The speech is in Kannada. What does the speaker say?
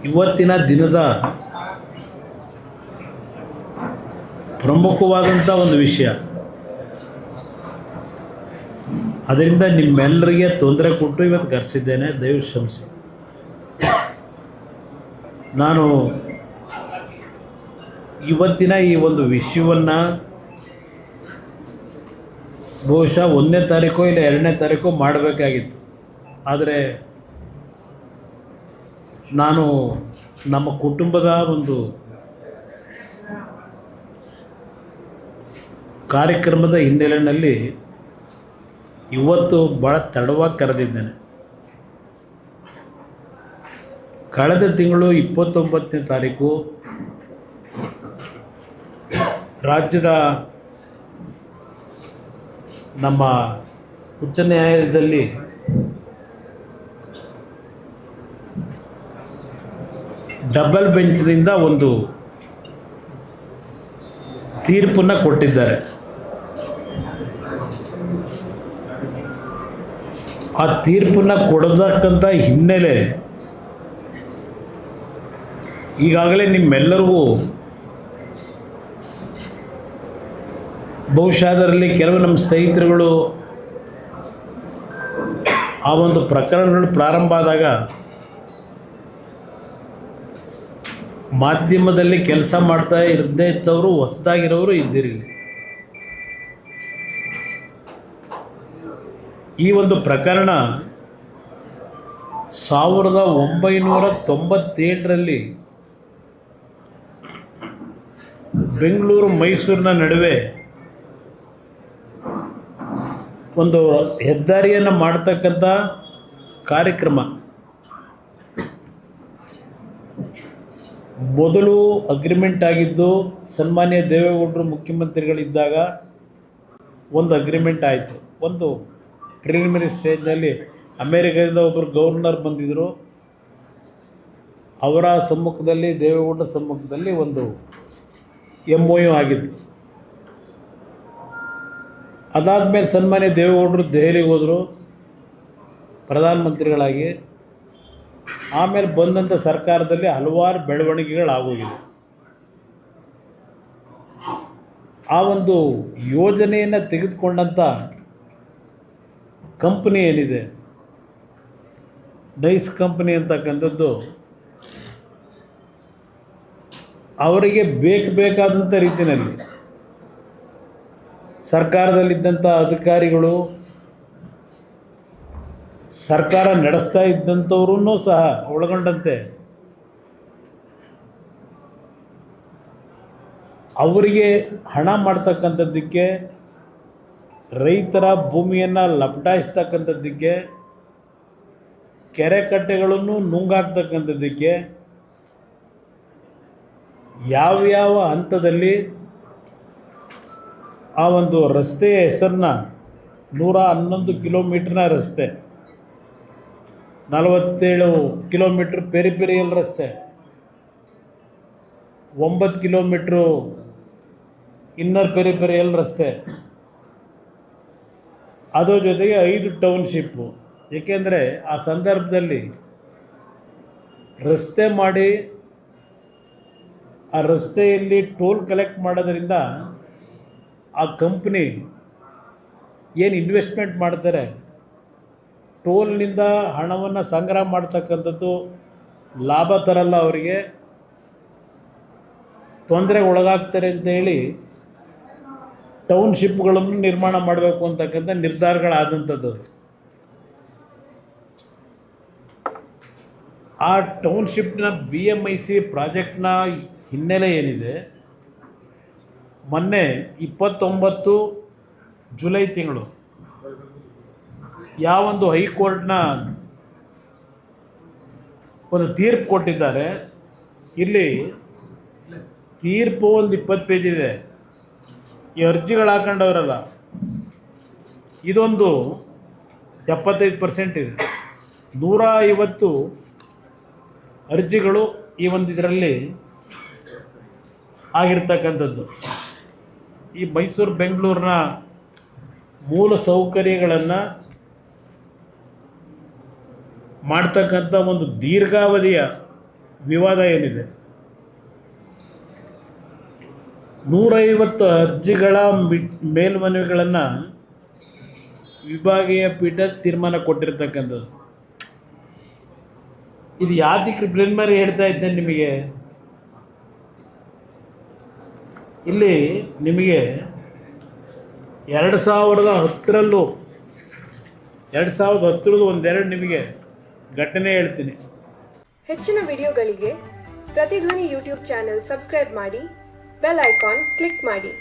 ಇವತ್ತಿನ ದಿನದ ಪ್ರಮುಖವಾದಂಥ ಒಂದು ವಿಷಯ. ಅದರಿಂದ ನಿಮ್ಮೆಲ್ಲರಿಗೆ ತೊಂದರೆ ಕೊಟ್ಟು ಇವತ್ತು ಕರೆಸಿದ್ದೇನೆ, ದಯವಿಟ್ಟು ಕ್ಷಮಿಸಿ. ನಾನು ಇವತ್ತಿನ ಈ ಒಂದು ವಿಷಯವನ್ನು ಬಹುಶಃ 1ನೇ ತಾರೀಕು ಇಲ್ಲ 2ನೇ ತಾರೀಕು ಮಾಡಬೇಕಾಗಿತ್ತು. ಆದರೆ ನಾನು ನಮ್ಮ ಕುಟುಂಬದ ಒಂದು ಕಾರ್ಯಕ್ರಮದ ಹಿನ್ನೆಲೆಯಲ್ಲಿ ಇವತ್ತು ಭಾಳ ತಡವಾಗಿ ಕರೆದಿದ್ದೇನೆ. ಕಳೆದ ತಿಂಗಳು 29ನೇ ತಾರೀಕು ರಾಜ್ಯದ ನಮ್ಮ ಉಚ್ಚ ನ್ಯಾಯಾಲಯದಲ್ಲಿ ಡಬಲ್ ಬೆಂಚ್ನಿಂದ ಒಂದು ತೀರ್ಪನ್ನು ಕೊಟ್ಟಿದ್ದಾರೆ. ಆ ತೀರ್ಪನ್ನು ಕೊಡತಕ್ಕಂಥ ಹಿನ್ನೆಲೆ ಈಗಾಗಲೇ ನಿಮ್ಮೆಲ್ಲರಿಗೂ ಬಹುಶಃ ಅದರಲ್ಲಿ ಕೆಲವು ನಮ್ಮ ಸ್ನೇಹಿತರುಗಳು ಆ ಒಂದು ಪ್ರಕರಣಗಳು ಪ್ರಾರಂಭ ಆದಾಗ ಮಾಧ್ಯಮದಲ್ಲಿ ಕೆಲಸ ಮಾಡ್ತಾ ಇರದೇ ಇದ್ದವರು ಹೊಸದಾಗಿರೋರು ಇದ್ದಿರಲಿ. ಈ ಒಂದು ಪ್ರಕರಣ 1997ರಲ್ಲಿ ಬೆಂಗಳೂರು ಮೈಸೂರಿನ ನಡುವೆ ಒಂದು ಹೆದ್ದಾರಿಯನ್ನು ಮಾಡ್ತಕ್ಕಂಥ ಕಾರ್ಯಕ್ರಮ ಮೊದಲು ಅಗ್ರಿಮೆಂಟ್ ಆಗಿದ್ದು ಸನ್ಮಾನ್ಯ ದೇವೇಗೌಡರು ಮುಖ್ಯಮಂತ್ರಿಗಳಿದ್ದಾಗ ಒಂದು ಅಗ್ರಿಮೆಂಟ್ ಆಯಿತು. ಒಂದು ಪ್ರಿಲಿಮಿನರಿ ಸ್ಟೇಜ್ನಲ್ಲಿ ಅಮೇರಿಕಾದಿಂದ ಒಬ್ಬರು ಗವರ್ನರ್ ಬಂದಿದ್ದರು, ಅವರ ಸಮ್ಮುಖದಲ್ಲಿ ದೇವೇಗೌಡರ ಸಮ್ಮುಖದಲ್ಲಿ ಒಂದು MOU ಆಗಿತ್ತು. ಅದಾದಮೇಲೆ ಸನ್ಮಾನ್ಯ ದೇವೇಗೌಡರು ದೆಹಲಿಗೆ ಹೋದರು ಪ್ರಧಾನಮಂತ್ರಿಗಳಾಗಿ. ಆಮೇಲೆ ಬಂದಂಥ ಸರ್ಕಾರದಲ್ಲಿ ಹಲವಾರು ಬೆಳವಣಿಗೆಗಳಾಗೋಗಿದೆ. ಆ ಒಂದು ಯೋಜನೆಯನ್ನು ತೆಗೆದುಕೊಂಡಂಥ ಕಂಪ್ನಿ ಏನಿದೆ, ನೈಸ್ ಕಂಪ್ನಿ ಅಂತಕ್ಕಂಥದ್ದು, ಅವರಿಗೆ ಬೇಕಾದಂಥ ರೀತಿಯಲ್ಲಿ ಸರ್ಕಾರದಲ್ಲಿದ್ದಂಥ ಅಧಿಕಾರಿಗಳು, ಸರ್ಕಾರ ನಡೆಸ್ತಾ ಇದ್ದಂಥವ್ರೂ ಸಹ ಒಳಗೊಂಡಂತೆ ಅವರಿಗೆ ಹಣ ಮಾಡ್ತಕ್ಕಂಥದ್ದಕ್ಕೆ, ರೈತರ ಭೂಮಿಯನ್ನು ಲಪಟಾಯಿಸ್ತಕ್ಕಂಥದ್ದಕ್ಕೆ, ಕೆರೆ ಕಟ್ಟೆಗಳನ್ನು ನುಂಗಾಕ್ತಕ್ಕಂಥದ್ದಕ್ಕೆ ಯಾವ್ಯಾವ ಹಂತದಲ್ಲಿ ಆ ಒಂದು ರಸ್ತೆಯ ಹೆಸರನ್ನ 111 ಕಿಲೋಮೀಟ್ರ್ನ ರಸ್ತೆ, 47 ಕಿಲೋಮೀಟ್ರ್ ಪೆರಿಫೆರಿಯಲ್ ರಸ್ತೆ, 9 ಕಿಲೋಮೀಟ್ರು ಇನ್ನರ್ ಪೆರಿಫೆರಿಯಲ್ ರಸ್ತೆ, ಅದರ ಜೊತೆಗೆ 5 ಟೌನ್ಶಿಪ್ಪು. ಏಕೆಂದರೆ ಆ ಸಂದರ್ಭದಲ್ಲಿ ರಸ್ತೆ ಮಾಡಿ ಆ ರಸ್ತೆಯಲ್ಲಿ ಟೋಲ್ ಕಲೆಕ್ಟ್ ಮಾಡೋದ್ರಿಂದ ಆ ಕಂಪ್ನಿ ಏನು ಇನ್ವೆಸ್ಟ್ಮೆಂಟ್ ಮಾಡ್ತಾರೆ, ಟೋಲ್ನಿಂದ ಹಣವನ್ನು ಸಂಗ್ರಹ ಮಾಡ್ತಕ್ಕಂಥದ್ದು ಲಾಭ ತರಲ್ಲ, ಅವರಿಗೆ ತೊಂದರೆಗೆ ಒಳಗಾಗ್ತಾರೆ ಅಂತೇಳಿ ಟೌನ್ಶಿಪ್ಗಳನ್ನು ನಿರ್ಮಾಣ ಮಾಡಬೇಕು ಅಂತಕ್ಕಂಥ ನಿರ್ಧಾರಗಳಾದಂಥದ್ದು. ಆ ಟೌನ್ಶಿಪ್ನ BMIC ಪ್ರಾಜೆಕ್ಟ್ನ ಹಿನ್ನೆಲೆ ಏನಿದೆ, ಮೊನ್ನೆ 29 ಜುಲೈ ತಿಂಗಳು ಯಾವೊಂದು ಹೈಕೋರ್ಟ್ನ ಒಂದು ತೀರ್ಪು ಕೊಟ್ಟಿದ್ದಾರೆ. ಇಲ್ಲಿ ತೀರ್ಪು ಒಂದು 20 ಪೇಜ್ ಇದೆ. ಈ ಅರ್ಜಿಗಳು ಹಾಕೊಂಡವರಲ್ಲ, ಇದೊಂದು 75% ಇದೆ. 150 ಅರ್ಜಿಗಳು ಈ ಒಂದು ಇದರಲ್ಲಿ ಆಗಿರ್ತಕ್ಕಂಥದ್ದು. ಈ ಮೈಸೂರು ಬೆಂಗಳೂರಿನ ಮೂಲ ಸೌಕರ್ಯಗಳನ್ನು ಮಾಡ್ತಕ್ಕಂಥ ಒಂದು ದೀರ್ಘಾವಧಿಯ ವಿವಾದ ಏನಿದೆ, 150 ಅರ್ಜಿಗಳ ಮೇಲ್ಮನವಿಗಳನ್ನು ವಿಭಾಗೀಯ ಪೀಠ ತೀರ್ಮಾನ ಕೊಟ್ಟಿರ್ತಕ್ಕಂಥದ್ದು. ಇದು ಯಾತಕ್ಕೆ ಪ್ರಿಲಿಮಿನರಿ ಹೇಳ್ತಾ ಇದ್ದೇನೆ ನಿಮಗೆ, ಇಲ್ಲಿ ನಿಮಗೆ 2010ರಲ್ಲೂ 2010 ಒಂದೆರಡು ನಿಮಗೆ ಘಟನೆ ಹೇಳ್ತೀನಿ. ಹೆಚ್ಚಿನ ವಿಡಿಯೋಗಳಿಗೆ ಪ್ರತಿಧ್ವನಿ ಯೂಟ್ಯೂಬ್ ಚಾನೆಲ್ ಸಬ್ಸ್ಕ್ರೈಬ್ ಮಾಡಿ, ಬೆಲ್ ಐಕಾನ್ ಕ್ಲಿಕ್ ಮಾಡಿ.